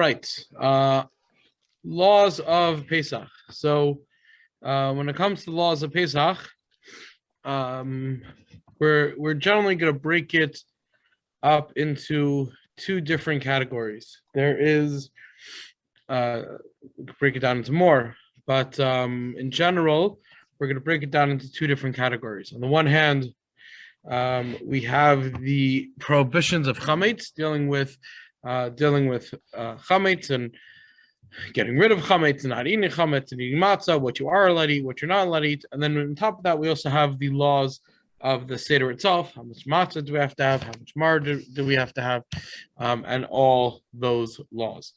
right. Laws of Pesach. So when it comes to laws of Pesach, we're generally going to break it up into two different categories. There is break it down into more, but in general, we're going to break it down into two different categories. On the one hand, we have the prohibitions of chametz, dealing with chametz and getting rid of chametz and not eating chametz and eating matzah, what you are allowed to eat, what you're not allowed to eat. And then on top of that, we also have the laws of the Seder itself. How much matzah do we have to have? How much mar do we have to have? And all those laws.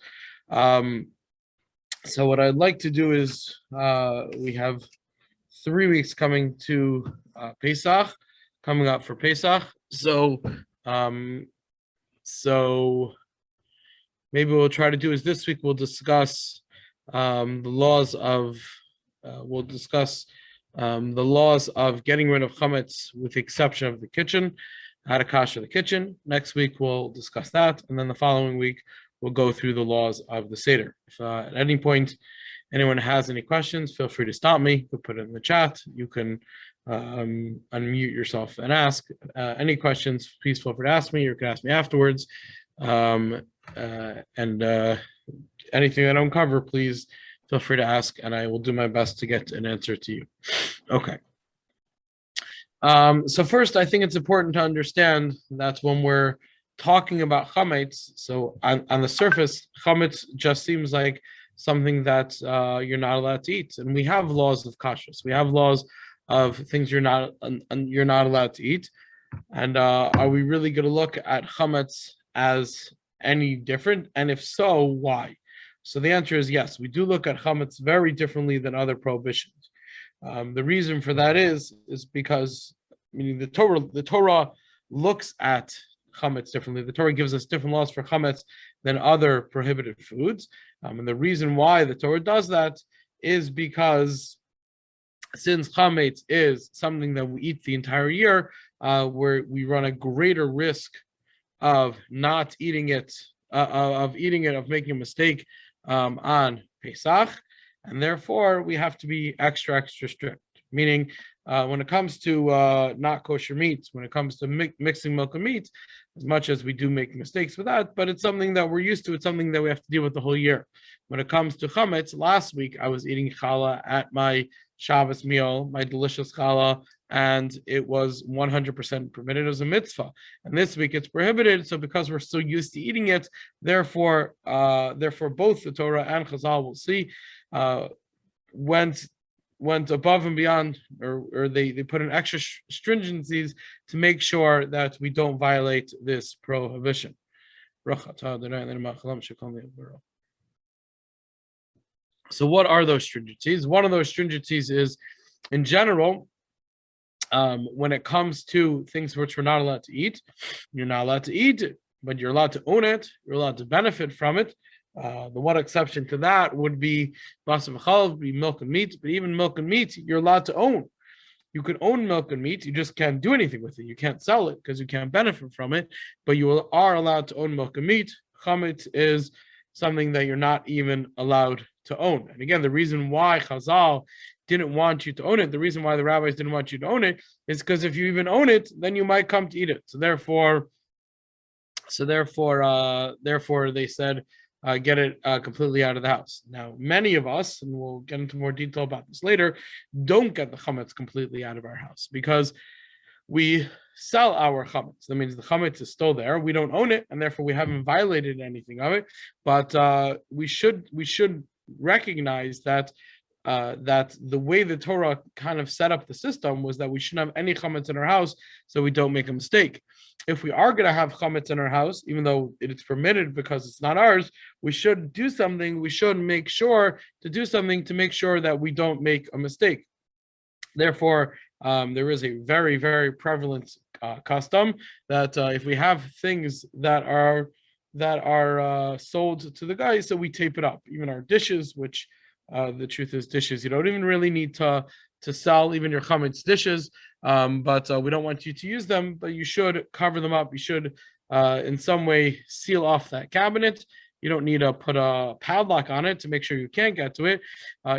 So what I'd like to do is we have 3 weeks coming to Pesach, coming up for Pesach. So maybe what we'll try to do is this week we'll discuss the laws of getting rid of chametz with the exception of the kitchen, how to kasher the kitchen. Next week we'll discuss that, and then the following week we'll go through the laws of the Seder. If at any point anyone has any questions, feel free to stop me. You can put it in the chat. You can unmute yourself and ask any questions. Please feel free to ask me. You can ask me afterwards. And anything I don't cover, please feel free to ask, and I will do my best to get an answer to you. Okay. So first, I think it's important to understand that when we're talking about chametz, so on the surface, chametz just seems like something that you're not allowed to eat, and we have laws of kashrus. We have laws of things you're not allowed to eat, and are we really going to look at chametz as any different? And if so, why? So the answer is yes. We do look at chametz very differently than other prohibitions. The reason for that is because meaning the Torah looks at chametz differently. The Torah gives us different laws for chametz than other prohibited foods. And the reason why the Torah does that is because since chametz is something that we eat the entire year, where we run a greater risk of not eating it, of making a mistake on Pesach, and therefore we have to be extra strict. Meaning, when it comes to not kosher meats, when it comes to mixing milk and meat, as much as we do make mistakes with that, but it's something that we're used to. It's something that we have to deal with the whole year. When it comes to chametz, last week I was eating challah at my Shabbos meal, my delicious challah, and it was 100% permitted as a mitzvah. And this week it's prohibited. So because we're so used to eating it, therefore both the Torah and Chazal, we'll see, went above and beyond, or they put in extra stringencies to make sure that we don't violate this prohibition. So what are those stringencies? One of those stringencies is, in general, when it comes to things which we're not allowed to eat, you're not allowed to eat it, but you're allowed to own it, you're allowed to benefit from it. The one exception to that would be basar v'chalav, be milk and meat, but even milk and meat you're allowed to own. You can own milk and meat, you just can't do anything with it. You can't sell it because you can't benefit from it, but you are allowed to own milk and meat. Chametz is something that you're not even allowed to own. And again, the reason why Chazal didn't want you to own it, the reason why the rabbis didn't want you to own it, is because if you even own it, then you might come to eat it. So therefore they said, get it completely out of the house. Now, many of us, and we'll get into more detail about this later, don't get the chametz completely out of our house because we sell our chametz. That means the chametz is still there. We don't own it, and therefore we haven't violated anything of it. But we should recognize that the way the Torah kind of set up the system was that we shouldn't have any chametz in our house, so we don't make a mistake. If we are going to have chametz in our house, even though it's permitted because it's not ours, we should do something. We should make sure to do something to make sure that we don't make a mistake. Therefore, there is a very, very prevalent custom that if we have things that are sold to the guys, so we tape it up. Even our dishes, which the truth is dishes you don't even really need to sell, even your chametz dishes, but we don't want you to use them, but you should cover them up. You should in some way seal off that cabinet. You don't need to put a padlock on it to make sure you can't get to it.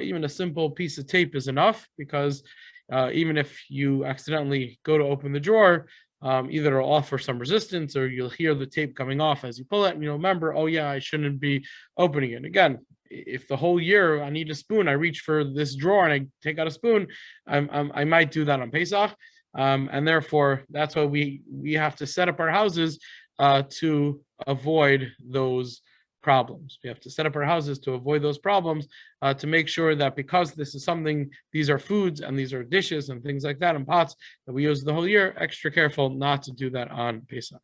Even a simple piece of tape is enough, because even if you accidentally go to open the drawer, either it'll offer some resistance, or you'll hear the tape coming off as you pull it, and you'll remember, oh yeah, I shouldn't be opening it. Again, if the whole year I need a spoon, I reach for this drawer and I take out a spoon, I might do that on Pesach. And therefore, that's why we have to set up our houses to avoid those problems. We have to set up our houses to avoid those problems, to make sure that, because this is something, these are foods and these are dishes and things like that, and pots that we use the whole year, extra careful not to do that on Pesach.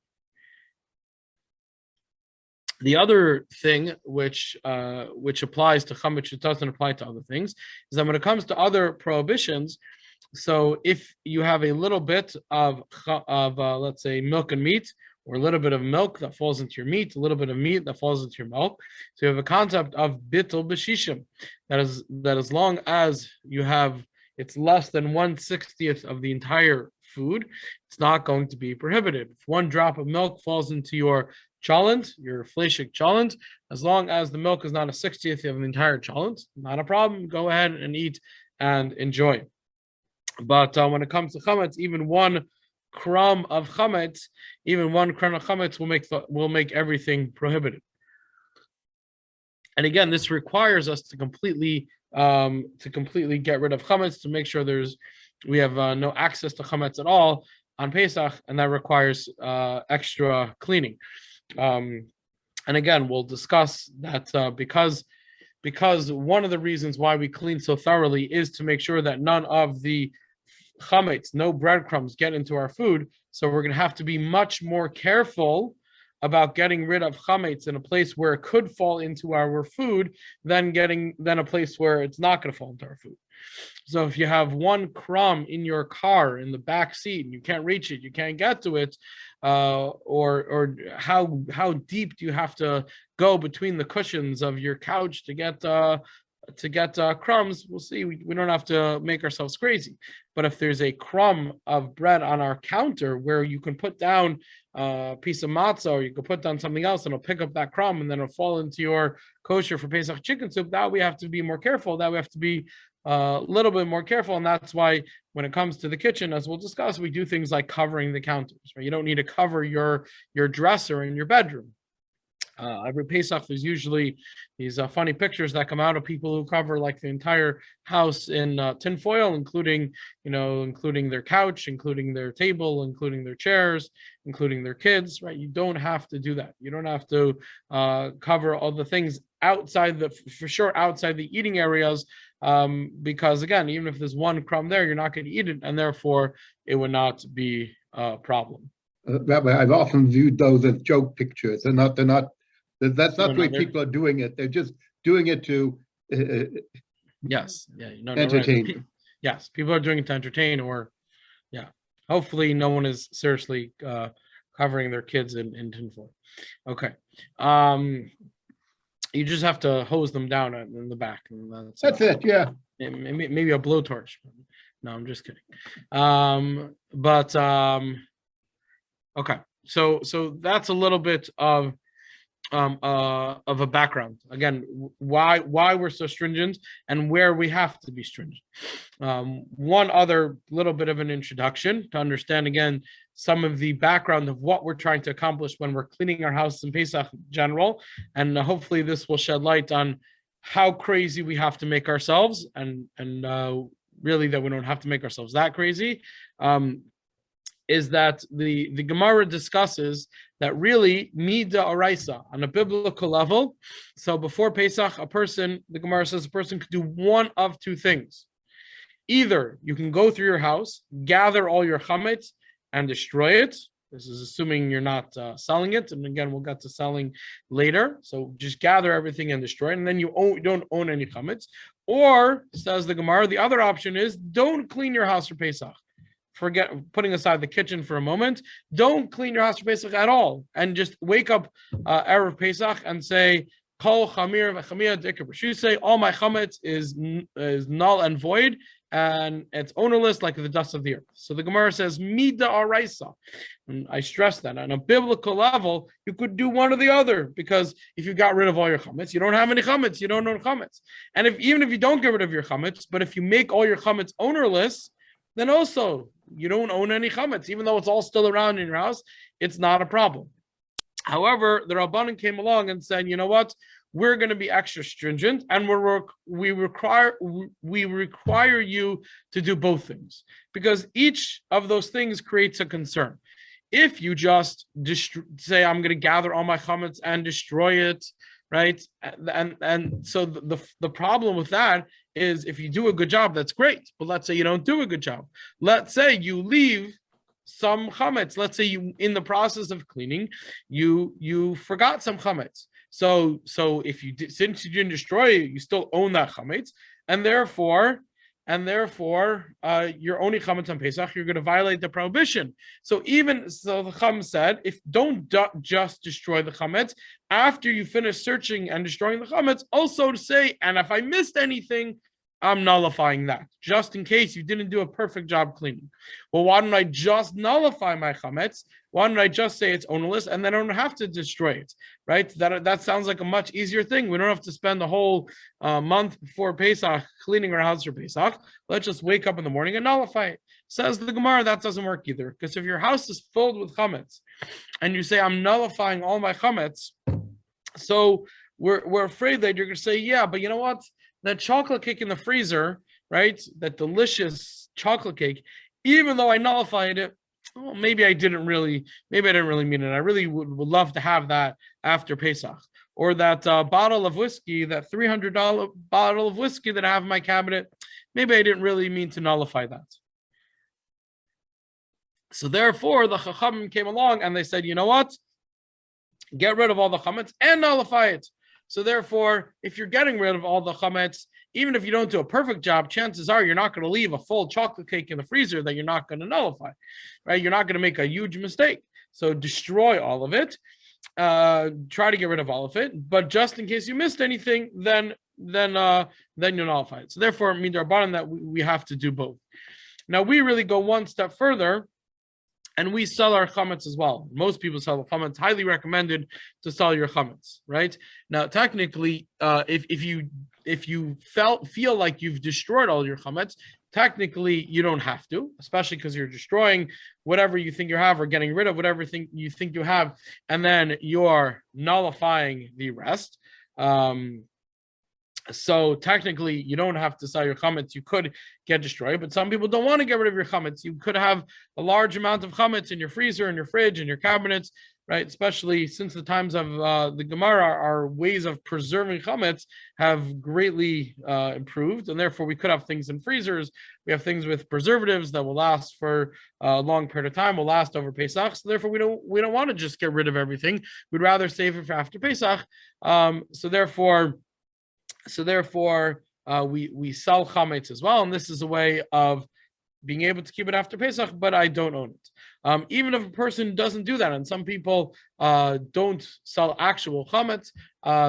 The other thing which applies to chametz, which doesn't apply to other things, is that when it comes to other prohibitions, so if you have a little bit of let's say milk and meat, or a little bit of milk that falls into your meat, a little bit of meat that falls into your milk, so you have a concept of bittul b'shishim, that as long as you have, it's less than 1/60th of the entire food, it's not going to be prohibited. If one drop of milk falls into your cholent, your fleshik cholent, as long as the milk is not a 60th of the entire cholent, not a problem. Go ahead and eat and enjoy. But when it comes to chametz, even one crumb of chametz will make everything prohibited. And again, this requires us to completely get rid of chametz, to make sure we have no access to chametz at all on Pesach, and that requires extra cleaning. And again, we'll discuss that because one of the reasons why we clean so thoroughly is to make sure that none of the chametz, no breadcrumbs, get into our food. So we're going to have to be much more careful about getting rid of chametz in a place where it could fall into our food than a place where it's not going to fall into our food. So if you have one crumb in your car in the back seat and you can't reach it, you can't get to it, or how deep do you have to go between the cushions of your couch to get crumbs? We'll see. We don't have to make ourselves crazy. But if there's a crumb of bread on our counter where you can put down a piece of matzah, or you can put down something else, and it'll pick up that crumb and then it'll fall into your kosher for Pesach chicken soup, that we have to be more careful. That we have to be a little bit more careful. And that's why when it comes to the kitchen, as we'll discuss, we do things like covering the counters. Right? You don't need to cover your dresser in your bedroom. Every Pesach, there's usually these funny pictures that come out of people who cover like the entire house in tinfoil, including their couch, including their table, including their chairs, including their kids. Right? You don't have to do that. You don't have to cover all the things outside outside the eating areas, because again, even if there's one crumb there, you're not going to eat it, and therefore it would not be a problem. Rabbi, I've often viewed those as joke pictures. They're not. That's not the way people are doing it. They're just doing it to entertain. Right. Yes, people are doing it to entertain, or hopefully no one is seriously covering their kids in tinfoil. Okay. You just have to hose them down in the back. And that's it. Yeah. Maybe a blowtorch. No, I'm just kidding. Okay. So that's a little bit of a background. Again, why we're so stringent and where we have to be stringent. One other little bit of an introduction to understand, again, some of the background of what we're trying to accomplish when we're cleaning our house in Pesach in general, and hopefully this will shed light on how crazy we have to make ourselves, and really that we don't have to make ourselves that crazy. Is that the Gemara discusses that really mida oraisa on a biblical level. So before Pesach, the Gemara says a person could do one of two things. Either you can go through your house, gather all your chametz and destroy it. This is assuming you're not selling it. And again, we'll get to selling later. So just gather everything and destroy it. And then you don't own any chametz. Or, says the Gemara, the other option is don't clean your house for Pesach. Forget, putting aside the kitchen for a moment, don't clean your house for Pesach at all, and just wake up Erev Pesach and say, Kol chamir v'chamia d'ikar. You say all my chametz is null and void, and it's ownerless like the dust of the earth. So the Gemara says, Mida Araisa. And I stress that on a biblical level, you could do one or the other, because if you got rid of all your chametz, you don't have any chametz, you don't own chametz. And even if you don't get rid of your chametz, but if you make all your chametz ownerless, then also you don't own any chametz, even though it's all still around in your house, it's not a problem. However, the Rabbanan came along and said, you know what? We're going to be extra stringent, and we require you to do both things, because each of those things creates a concern. If you just say, I'm going to gather all my chametz and destroy it, right? And so the problem with that is, if you do a good job, that's great. But let's say you don't do a good job. Let's say you leave some chametz. Let's say you, in the process of cleaning, you forgot some chametz. So if you since you didn't destroy it, you still own that chametz, and therefore you're only chametz on Pesach. You're going to violate the prohibition. So the Chum said, if don't just destroy the chametz after you finish searching and destroying the chametz, also to say, and if I missed anything, I'm nullifying that, just in case you didn't do a perfect job cleaning. Well, why don't I just nullify my chametz? Why don't I just say it's ownerless, and then I don't have to destroy it, right? That sounds like a much easier thing. We don't have to spend the whole month before Pesach cleaning our house for Pesach. Let's just wake up in the morning and nullify it. Says the Gemara, that doesn't work either, because if your house is filled with chametz, and you say, I'm nullifying all my chametz, so we're afraid that you're going to say, yeah, but you know what? That chocolate cake in the freezer, right? That delicious chocolate cake, even though I nullified it, well, maybe I didn't really mean it. I really would love to have that after Pesach. Or that bottle of whiskey, that $300 bottle of whiskey that I have in my cabinet, maybe I didn't really mean to nullify that. So therefore, the Chachamim came along and they said, you know what? Get rid of all the chametz and nullify it. So therefore, if you're getting rid of all the chametz, even if you don't do a perfect job, chances are you're not going to leave a full chocolate cake in the freezer that you're not going to nullify, right? You're not going to make a huge mistake. So destroy all of it. Try to get rid of all of it. But just in case you missed anything, then you nullify it. So therefore, midrabanan that we have to do both. Now we really go one step further, and we sell our chametz as well. Most people sell the chametz. Highly recommended to sell your chametz, right? Now, technically, if you feel like you've destroyed all your chametz, technically you don't have to, especially because you're destroying whatever you think you have or getting rid of whatever you think you have, and then you're nullifying the rest. So technically, you don't have to sell your chametz. You could get destroyed, but some people don't want to get rid of your chametz. You could have a large amount of chametz in your freezer, in your fridge, in your cabinets, right? Especially since the times of the Gemara, our ways of preserving chametz have greatly improved, and therefore we could have things in freezers. We have things with preservatives that will last for a long period of time, will last over Pesach. So therefore, we don't want to just get rid of everything. We'd rather save it for after Pesach. So therefore, we sell chametz as well, and this is a way of being able to keep it after Pesach, but I don't own it. Even if a person doesn't do that, and some people don't sell actual chametz,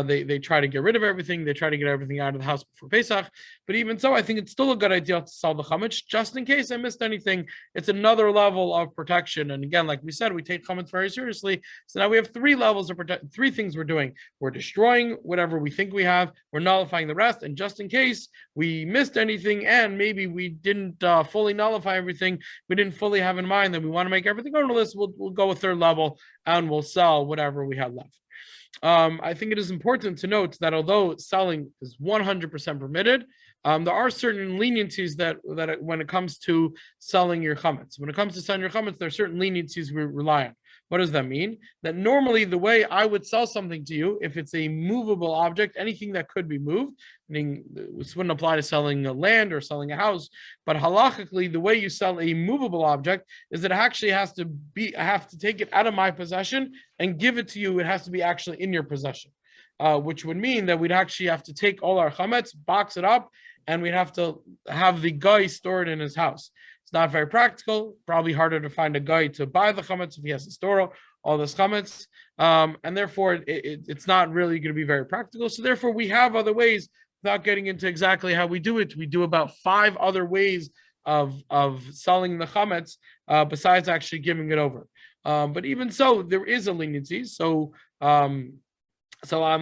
they try to get rid of everything. They try to get everything out of the house before Pesach. But even so, I think it's still a good idea to sell the chametz, just in case I missed anything. It's another level of protection. And again, like we said, we take chametz very seriously. So now we have three levels of three things we're doing. We're destroying whatever we think we have. We're nullifying the rest. And just in case we missed anything, and maybe we didn't fully nullify everything, we didn't fully have in mind that we want to make everything ownerless, we'll go a third level and we'll sell whatever we have left. I think it is important to note that although selling is 100% permitted, there are certain leniencies that when it comes to selling your chametz. When it comes to selling your chametz, there are certain leniencies we rely on. What does that mean? That normally the way I would sell something to you, if it's a movable object, anything that could be moved, meaning this wouldn't apply to selling a land or selling a house, but halachically, the way you sell a movable object is that it actually I have to take it out of my possession and give it to you. It has to be actually in your possession, which would mean that we'd actually have to take all our chametz, box it up, and we'd have to have the guy store it in his house. It's not very practical. Probably harder to find a guy to buy the chametz if he has to store all this chametz, and therefore it's not really going to be very practical. So therefore, we have other ways without getting into exactly how we do it, we do about 5 other ways of selling the chametz besides actually giving it over. But even so, there is a leniency. So I'm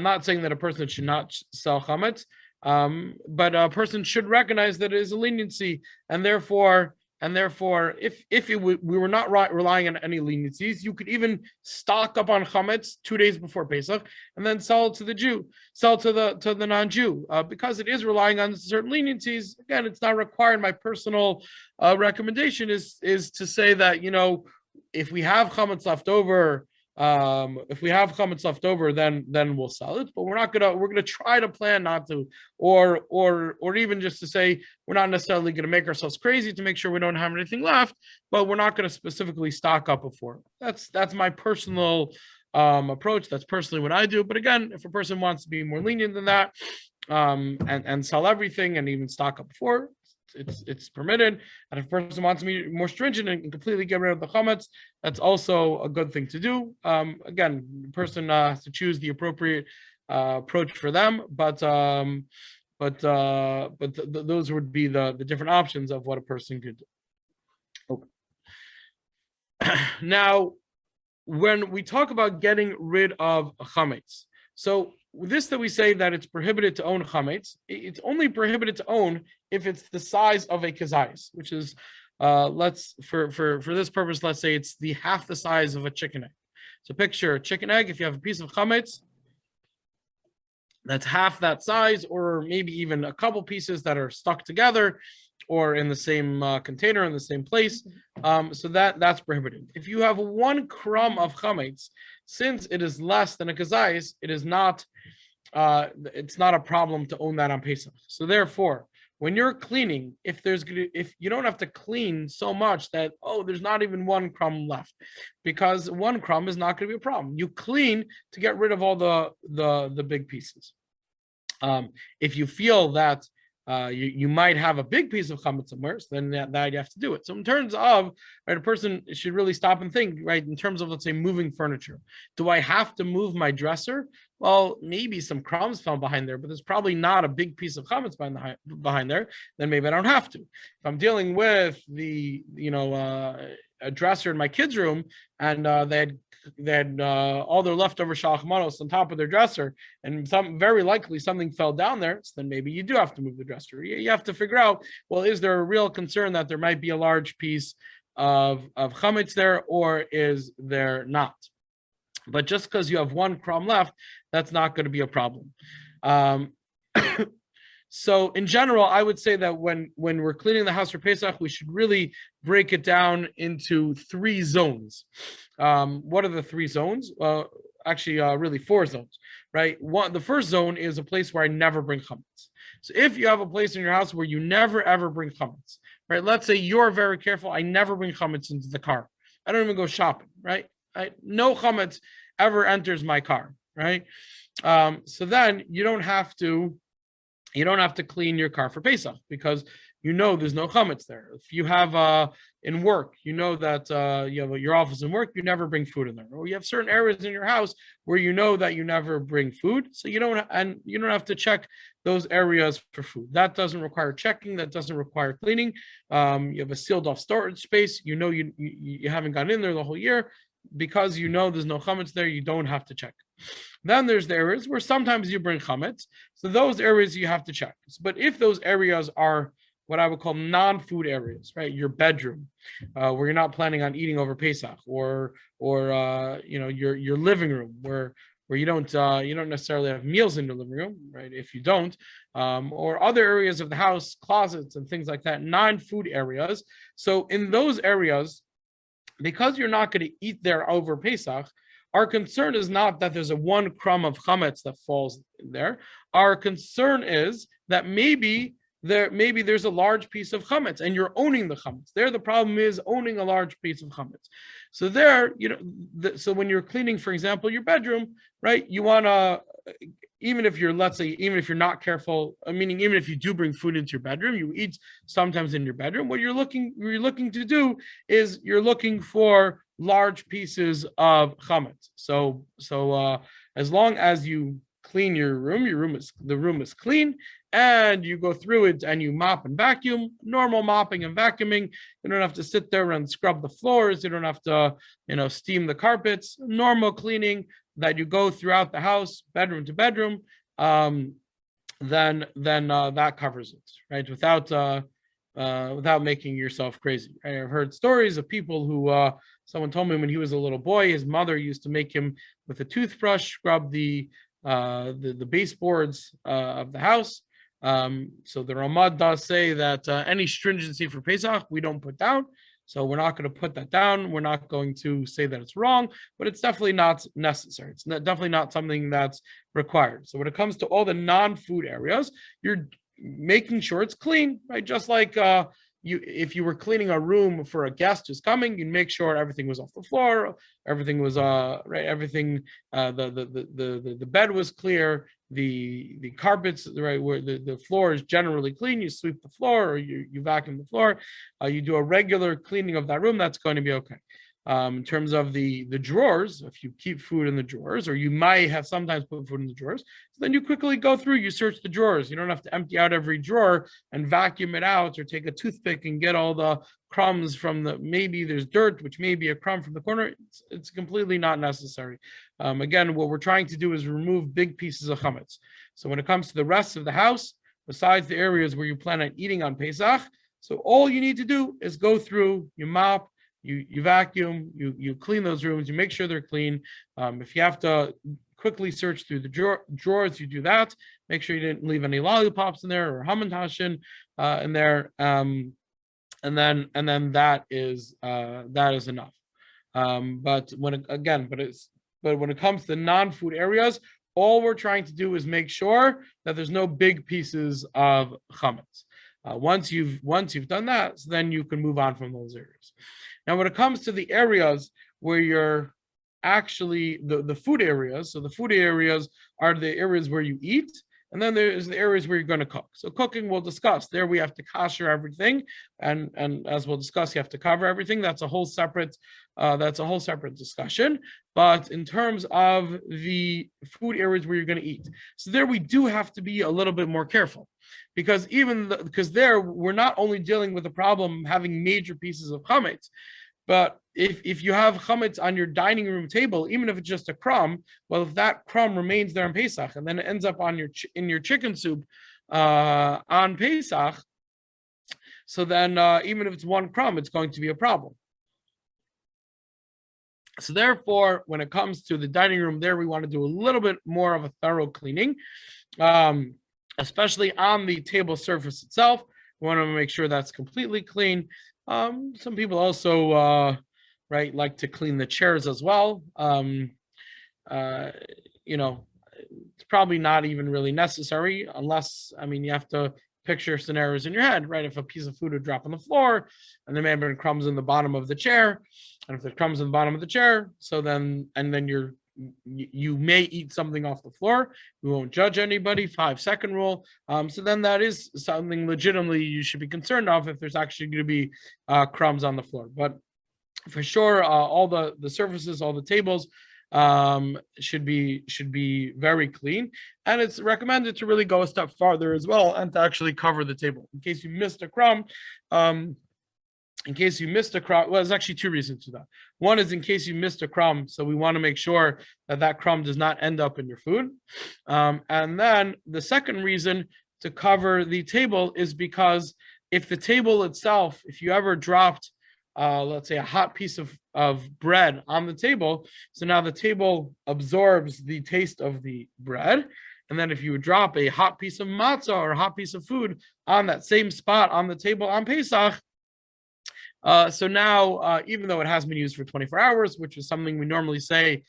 not saying that a person should not sell chametz, but a person should recognize that it is a leniency, and therefore, if we were not relying on any leniencies, you could even stock up on chametz 2 days before Pesach and then sell it to the Jew, sell to the non-Jew, because it is relying on certain leniencies. Again, it's not required. My personal recommendation is to say that, if we have chametz left over, then we'll sell it. But we're gonna try to plan not to, or even just to say we're not necessarily gonna make ourselves crazy to make sure we don't have anything left, but we're not gonna specifically stock up before. That's my personal approach. That's personally what I do. But again, if a person wants to be more lenient than that, and sell everything and even stock up before, it's permitted. And if a person wants to be more stringent and completely get rid of the chametz, that's also a good thing to do. Again, the person has to choose the appropriate approach for them, but those would be the different options of what a person could do. Okay. Now, when we talk about getting rid of chametz, so this that we say that it's prohibited to own chametz, it's only prohibited to own if it's the size of a kazayis, which is, let's for this purpose, let's say it's the half the size of a chicken egg. So picture a chicken egg. If you have a piece of chametz that's half that size, or maybe even a couple pieces that are stuck together, or in the same container in the same place, so that's prohibited. If you have 1 crumb of chametz, since it is less than a kazayis, it's not a problem to own that on Pesach. So therefore, when you're cleaning, if you don't have to clean so much that there's not even 1 crumb left, because 1 crumb is not going to be a problem. You clean to get rid of all the big pieces. If you feel that you might have a big piece of chametz somewhere, so then that you have to do it. So in terms of, right, a person should really stop and think, right, in terms of, let's say, moving furniture. Do I have to move my dresser? Well, maybe some crumbs fell behind there, but there's probably not a big piece of chametz behind there. Then maybe I don't have to. If I'm dealing with a dresser in my kids' room, and they had all their leftover shalachmanos on top of their dresser, and very likely something fell down there, so then maybe you do have to move the dresser. You have to figure out, well, is there a real concern that there might be a large piece of chametz there, or is there not? But just because you have 1 crumb left, that's not going to be a problem. So in general, I would say that when we're cleaning the house for Pesach, we should really break it down into 3 zones. What are the 3 zones? Actually, really 4 zones, right? The first zone is a place where I never bring chametz. So if you have a place in your house where you never ever bring chametz, right? Let's say you're very careful. I never bring chametz into the car. I don't even go shopping, right? No chametz ever enters my car, right? So then you don't have to clean your car for Pesach, because there's no chametz there. If you have in work, that you have your office and work, you never bring food in there, or you have certain areas in your house where that you never bring food, so you don't have to check those areas for food. That doesn't require checking. That doesn't require cleaning. You have a sealed off storage space. You haven't gone in there the whole year, because there's no chametz there. You don't have to check. Then there's the areas where sometimes you bring chametz. So those areas you have to check. But if those areas are what I would call non-food areas, right? Your bedroom, where you're not planning on eating over Pesach, or your living room, where you don't necessarily have meals in your living room, right? If you don't, or other areas of the house, closets and things like that, non-food areas. So in those areas, because you're not going to eat there over Pesach, our concern is not that there's a 1 crumb of chametz that falls in there. Our concern is that maybe there's a large piece of chametz, and you're owning the chametz. There, the problem is owning a large piece of chametz. So there, so when you're cleaning, for example, your bedroom, right? You want to, even if you're not careful, meaning even if you do bring food into your bedroom, you eat sometimes in your bedroom. What you're looking to do is you're looking for large pieces of chametz. So as long as you clean your room. The room is clean, and you go through it and you mop and vacuum. Normal mopping and vacuuming. You don't have to sit there and scrub the floors. You don't have to, steam the carpets. Normal cleaning that you go throughout the house, bedroom to bedroom. Then that covers it, right? Without making yourself crazy. I've heard stories of people who someone told me when he was a little boy, his mother used to make him with a toothbrush scrub the baseboards of the house. So the Ramad does say that any stringency for Pesach we don't put down. So we're not going to put that down. We're not going to say that it's wrong, but it's definitely not necessary. It's definitely not something that's required. So when it comes to all the non-food areas, you're making sure it's clean, right? Just like if you were cleaning a room for a guest who's coming, you'd make sure everything was off the floor, everything was right, everything the bed was clear, the carpets, right, where the floor is generally clean. You sweep the floor or you vacuum the floor. You do a regular cleaning of that room, that's going to be okay. In terms of the drawers, if you keep food in the drawers, or you might have sometimes put food in the drawers, so then you quickly go through, you search the drawers. You don't have to empty out every drawer and vacuum it out, or take a toothpick and get all the crumbs from maybe there's dirt, which may be a crumb from the corner. It's completely not necessary. Again, what we're trying to do is remove big pieces of chametz. So when it comes to the rest of the house, besides the areas where you plan on eating on Pesach, so all you need to do is go through, you mop, you vacuum, you clean those rooms, you make sure they're clean. If you have to quickly search through the drawers, you do that. Make sure you didn't leave any lollipops in there or hamantashen in there, and then that is enough. But when it comes to the non-food areas, all we're trying to do is make sure that there's no big pieces of chametz. Once you've done that, so then you can move on from those areas. Now, when it comes to the areas where you're actually the food areas, so the food areas are the areas where you eat, and then there's the areas where you're going to cook. So cooking, we'll discuss. There we have to kasher everything, and as we'll discuss, you have to cover everything. That's a whole separate discussion. But in terms of the food areas where you're going to eat, so there we do have to be a little bit more careful, because there we're not only dealing with the problem of having major pieces of chametz, but if you have chametz on your dining room table, even if it's just a crumb, well, if that crumb remains there on Pesach and then it ends up in your chicken soup on Pesach, so then even if it's one crumb, it's going to be a problem. So therefore, when it comes to the dining room, there we want to do a little bit more of a thorough cleaning, especially on the table surface itself. We want to make sure that's completely clean. Some people also like to clean the chairs as well. It's probably not even really necessary, unless, you have to picture scenarios in your head, right? If a piece of food would drop on the floor and there may have been crumbs in the bottom of the chair, and if there's crumbs in the bottom of the chair, you may eat something off the floor. We won't judge anybody. 5-second rule. So then that is something legitimately you should be concerned of, if there's actually going to be crumbs on the floor. But for sure, all the surfaces, all the tables should be very clean, and it's recommended to really go a step farther as well and to actually cover the table in case you missed a crumb. Well, there's actually two reasons to that. One is in case you missed a crumb, so we want to make sure that crumb does not end up in your food. And then the second reason to cover the table is because if the table itself, if you ever dropped, let's say, a hot piece of bread on the table, so now the table absorbs the taste of the bread. And then if you would drop a hot piece of matzah or a hot piece of food on that same spot on the table on Pesach, so now, even though it has been used for 24 hours, which is something we normally say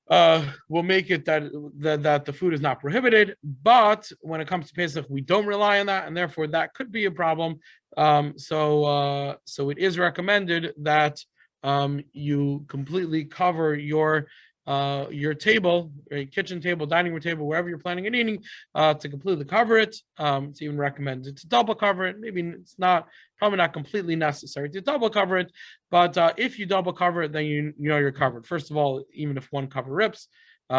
will make it that the food is not prohibited, but when it comes to Pesach, we don't rely on that, and therefore that could be a problem. So it is recommended that you completely cover your table, right, kitchen table, dining room table, wherever you're planning on eating, to completely cover it. It's even recommended to double cover it. Maybe it's probably not completely necessary to double cover it, but if you double cover it, then you know you're covered. First of all, even if one cover rips,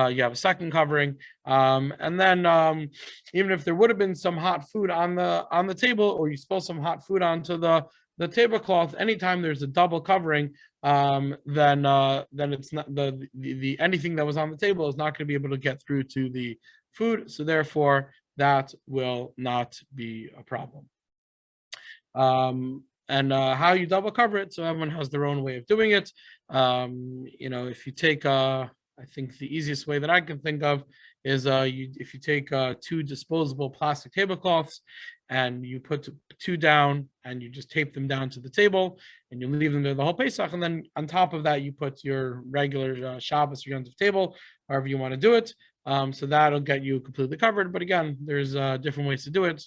you have a second covering, and then even if there would have been some hot food on the table, or you spill some hot food onto the tablecloth, anytime there's a double covering, then it's not the anything that was on the table is not going to be able to get through to the food, so therefore that will not be a problem. And how you double cover it, so everyone has their own way of doing it. If you take I think the easiest way that I can think of is if you take two disposable plastic tablecloths and you put two down and you just tape them down to the table and you leave them there the whole Pesach, and then on top of that you put your regular Shabbos or Yom Tov table, however you want to do it. So that'll get you completely covered. But again, there's different ways to do it.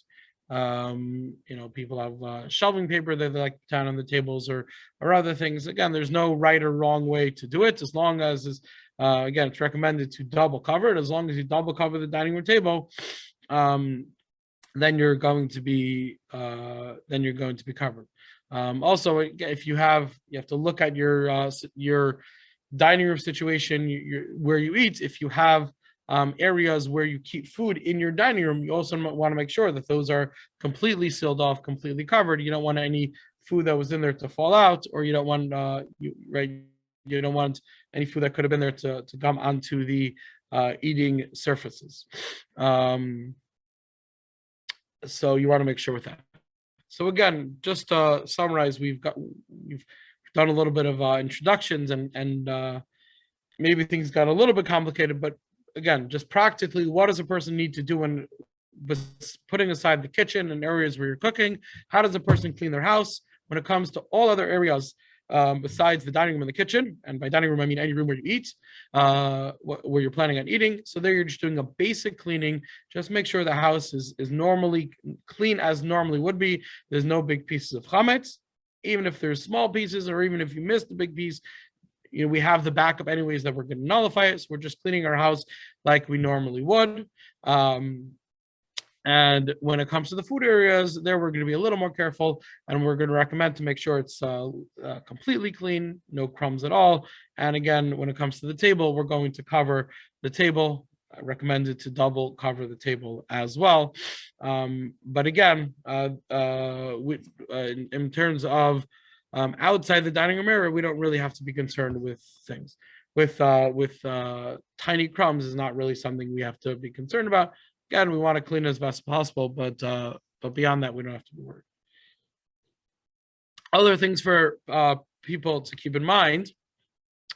People have shelving paper that they like to put down on the tables, or other things. Again, there's no right or wrong way to do it, as long as again, it's recommended to double cover it. As long as you double cover the dining room table, then you're going to be covered. Also, if you have to look at your dining room situation, where you eat. If you have areas where you keep food in your dining room, you also want to make sure that those are completely sealed off, completely covered. You don't want any food that was in there to fall out, or you don't want you don't want any food that could have been there to come onto the eating surfaces. So you want to make sure with that. So again, just to summarize, we've done a little bit of introductions, and maybe things got a little bit complicated, but again, just practically, what does a person need to do when putting aside the kitchen and areas where you're cooking? How does a person clean their house when it comes to all other areas besides the dining room and the kitchen? And by dining room, I mean any room where you eat, where you're planning on eating. So there you're just doing a basic cleaning. Just make sure the house is normally clean as normally would be. There's no big pieces of chametz. Even if there's small pieces, or even if you missed the big piece, we have the backup anyways that we're going to nullify it. So we're just cleaning our house like we normally would. And when it comes to the food areas, there we're going to be a little more careful, and we're going to recommend to make sure it's completely clean, no crumbs at all. And again, when it comes to the table, we're going to cover the table. I recommend it to double cover the table as well. But again, in terms of outside the dining room area, we don't really have to be concerned with things. With tiny crumbs is not really something we have to be concerned about. Again, we want to clean as best as possible, but beyond that, we don't have to be worried. Other things for people to keep in mind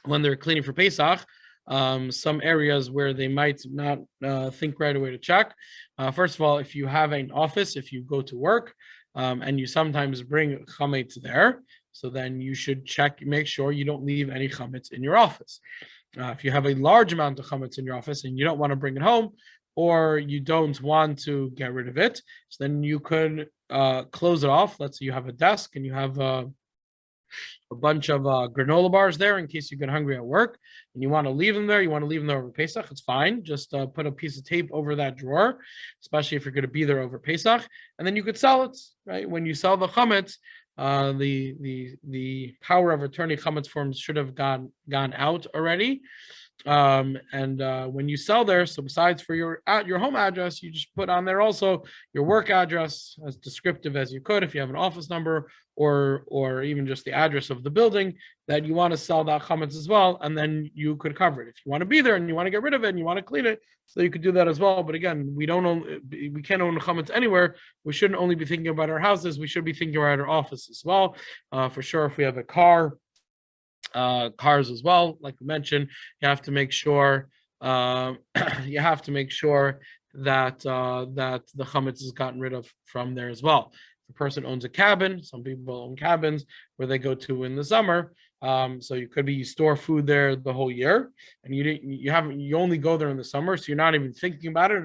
when they're cleaning for Pesach, some areas where they might not think right away to check. First of all, if you have an office, if you go to work, and you sometimes bring chametz there, so then you should make sure you don't leave any chametz in your office. If you have a large amount of chametz in your office and you don't want to bring it home, or you don't want to get rid of it, so then you could close it off. Let's say you have a desk and you have a bunch of granola bars there in case you get hungry at work and you want to leave them there. You want to leave them there over Pesach, it's fine. Just put a piece of tape over that drawer, especially if you're going to be there over Pesach, and then you could sell it, right? When you sell the chametz, the power of attorney chametz forms should have gone out already. When you sell there, so besides for your home address, you just put on there also your work address, as descriptive as you could, if you have an office number, or even just the address of the building that you want to sell that chametz as well, and then you could cover it. If you want to be there and you want to get rid of it and you want to clean it, so you could do that as well. But again, we can't own chametz anywhere. We shouldn't only be thinking about our houses, we should be thinking about our office as well. For sure, if we have a cars as well, like we mentioned, you have to make sure that that the chametz is gotten rid of from there as well. If a person owns a cabin, some people own cabins where they go to in the summer, so you store food there the whole year, and you only go there in the summer, so you're not even thinking about it.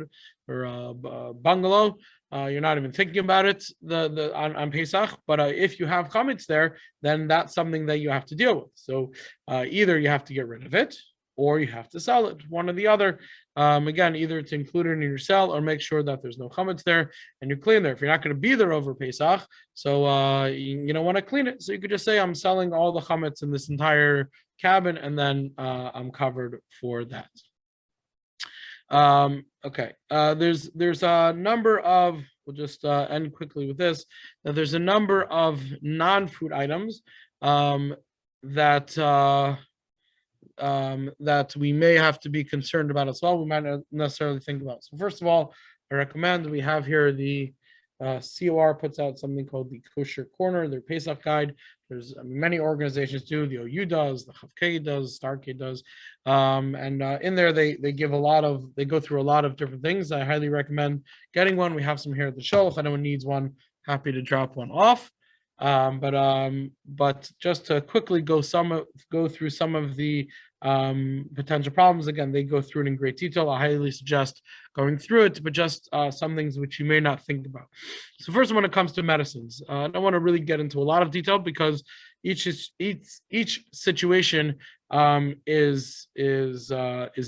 Or a bungalow, you're not even thinking about it on Pesach. But if you have chametz there, then that's something that you have to deal with. So either you have to get rid of it, or you have to sell it, one or the other. Again, either to include it in your sale, or make sure that there's no chametz there and you're clean there. If you're not going to be there over Pesach, so you don't want to clean it, so you could just say, I'm selling all the chametz in this entire cabin, and then I'm covered for that. Okay. There's a number of, we'll just end quickly with this. That there's a number of non-food items that that we may have to be concerned about as well. We might not necessarily think about. So first of all, I recommend we have here the COR puts out something called the Kosher Corner, their Pesach guide. There's many organizations do. The OU does, the Chavkei does, Starkey does, and in there they give a lot of, they go through a lot of different things. I highly recommend getting one. We have some here at the show. If anyone needs one, happy to drop one off. But just to quickly go through some of the potential problems. Again, they go through it in great detail. I highly suggest going through it, but just some things which you may not think about. So first, when it comes to medicines, I don't want to really get into a lot of detail because each situation is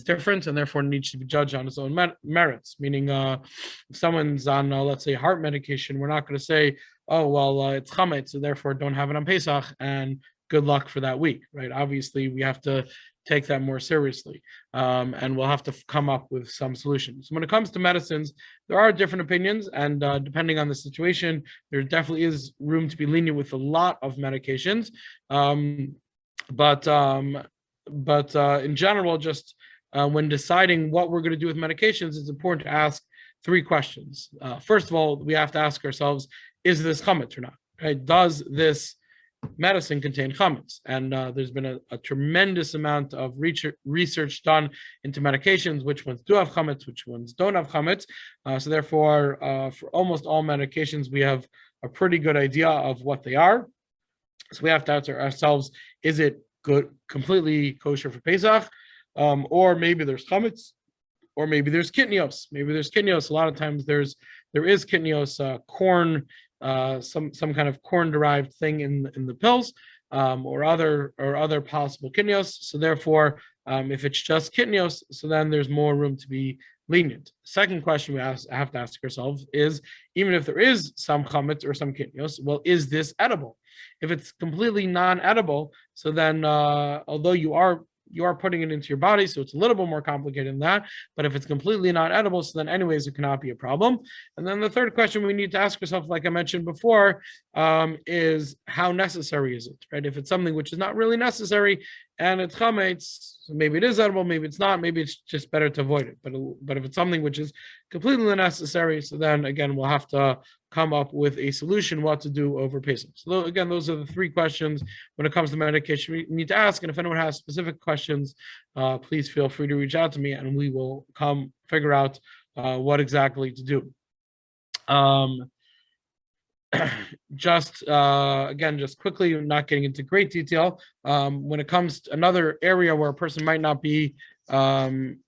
different and therefore needs to be judged on its own merits. Meaning, if someone's on, let's say, heart medication, we're not going to say, oh, well, it's chametz, so therefore don't have it on Pesach, and good luck for that week, right? Obviously, we have to take that more seriously, and we'll have to come up with some solutions. When it comes to medicines, there are different opinions, and depending on the situation, there definitely is room to be lenient with a lot of medications. But in general, just when deciding what we're going to do with medications, it's important to ask three questions. First of all, we have to ask ourselves, is this chametz or not? Right? Does this medicine contain chametz? And there's been a tremendous amount of research done into medications, which ones do have chametz, which ones don't have chametz. So therefore, for almost all medications, we have a pretty good idea of what they are. So we have to ask ourselves, is it good, completely kosher for Pesach? Or maybe there's chametz, or maybe there's kitnios. Maybe there's kitnios. A lot of times there is kitnios, corn, some kind of corn-derived thing in the pills, or other possible kitnios. So therefore, if it's just kitnios, so then there's more room to be lenient. Second question we have to ask ourselves is, even if there is some chametz or some kitnios, well, is this edible? If it's completely non-edible, so then although you are putting it into your body, so it's a little bit more complicated than that. But if it's completely not edible, so then anyways, it cannot be a problem. And then the third question we need to ask ourselves, like I mentioned before, is how necessary is it, right? If it's something which is not really necessary and it's chametz, so maybe it is edible, maybe it's not, maybe it's just better to avoid it. But if it's something which is completely unnecessary, so then again, we'll have to come up with a solution what to do over Pesach. So again, those are the three questions when it comes to medication we need to ask. And if anyone has specific questions, please feel free to reach out to me and we will come figure out what exactly to do. Just quickly, not getting into great detail, when it comes to another area where a person might not be think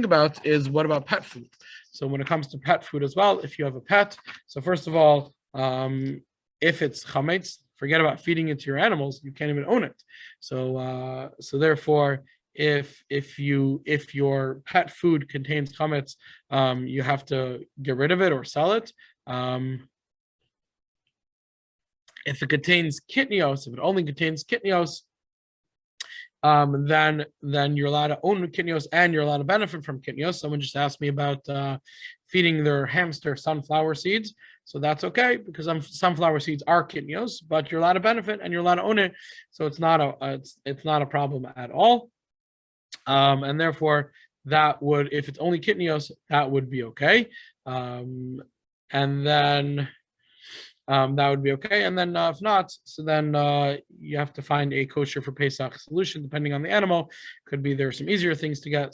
about is, what about pet food? So when it comes to pet food as well, if you have a pet, so first of all, if it's chametz, forget about feeding it to your animals. You can't even own it. So therefore, if your pet food contains chametz, you have to get rid of it or sell it. If it contains kitnios, if it only contains kitnios, then you're allowed to own kitnios and you're allowed to benefit from kitnios. Someone just asked me about feeding their hamster sunflower seeds. So that's okay, because sunflower seeds are kitnios, but you're allowed to benefit and you're allowed to own it. So it's not a problem at all. And therefore, that would, if it's only kitnios, that would be okay. And then that would be okay. And then if not, so then you have to find a kosher for Pesach solution, depending on the animal. Could be there are some easier things to get.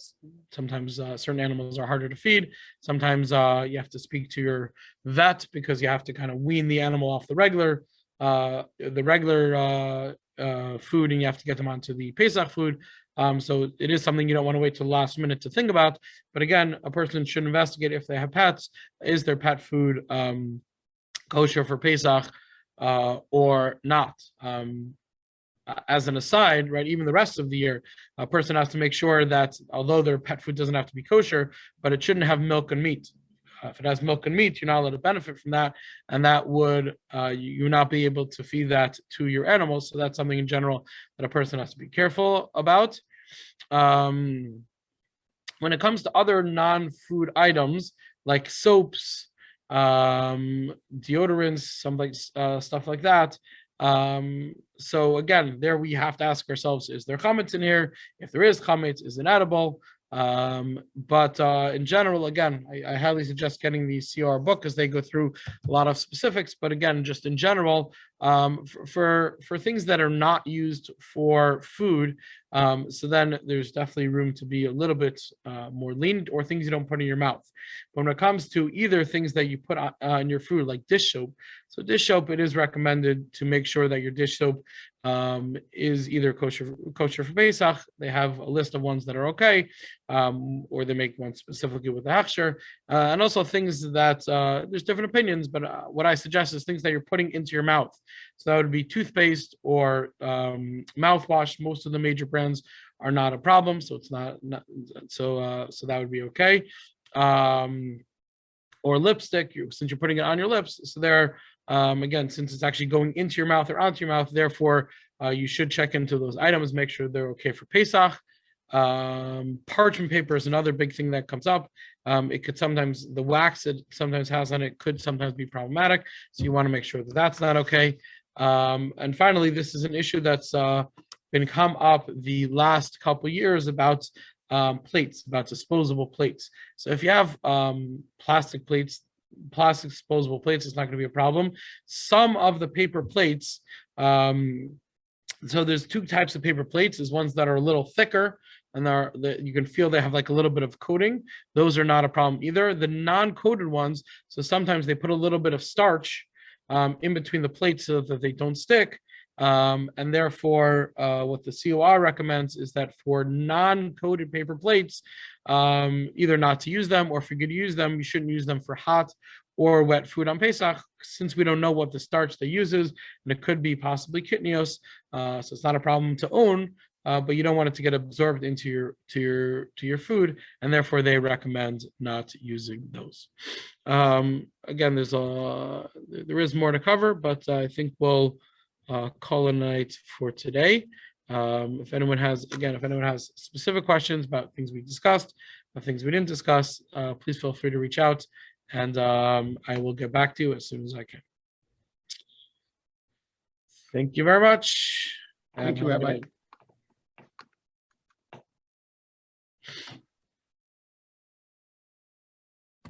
Sometimes certain animals are harder to feed. Sometimes you have to speak to your vet because you have to kind of wean the animal off the regular food, and you have to get them onto the Pesach food. So it is something you don't want to wait till the last minute to think about. But again, a person should investigate if they have pets. Is their pet food kosher for Pesach or not? As an aside, right, even the rest of the year, a person has to make sure that although their pet food doesn't have to be kosher, but it shouldn't have milk and meat. If it has milk and meat, you're not allowed to benefit from that, and that would you not be able to feed that to your animals. So that's something in general that a person has to be careful about. When it comes to other non-food items like soaps, deodorants, some like stuff like that. So again, there we have to ask ourselves: is there chametz in here? If there is chametz, is it edible? But in general, again, I highly suggest getting the CR book because they go through a lot of specifics. But again, just in general, for things that are not used for food, so then there's definitely room to be a little bit more lenient, or things you don't put in your mouth. But when it comes to either things that you put in your food, like dish soap, so dish soap, it is recommended to make sure that your dish soap is either kosher for Pesach. They have a list of ones that are okay, or they make one specifically with the hechsher, and also things that there's different opinions. But what I suggest is things that you're putting into your mouth. So that would be toothpaste or mouthwash. Most of the major brands are not a problem, so it's not so that would be okay. Or lipstick, since you're putting it on your lips. So there, again, since it's actually going into your mouth or onto your mouth, therefore you should check into those items, make sure they're okay for Pesach. Parchment paper is another big thing that comes up. It could sometimes, the wax it sometimes has on it could sometimes be problematic. So you want to make sure that that's not okay. And finally, this is an issue that's been come up the last couple years about plates, about disposable plates. So if you have plastic plates, plastic disposable plates, it's not going to be a problem. Some of the paper plates, so there's two types of paper plates. There's ones that are a little thicker and you can feel they have like a little bit of coating. Those are not a problem either. The non-coated ones, so sometimes they put a little bit of starch in between the plates so that they don't stick. And therefore, what the COR recommends is that for non-coated paper plates, either not to use them, or if you're going to use them, you shouldn't use them for hot or wet food on Pesach, since we don't know what the starch they uses, and it could be possibly kitnios. So it's not a problem to own, but you don't want it to get absorbed into your food, and therefore they recommend not using those. Again, there is more to cover, but I think we'll call it a night for today. If anyone has specific questions about things we discussed, about things we didn't discuss, please feel free to reach out, and I will get back to you as soon as I can. Thank you very much. Thank you, Rabbi.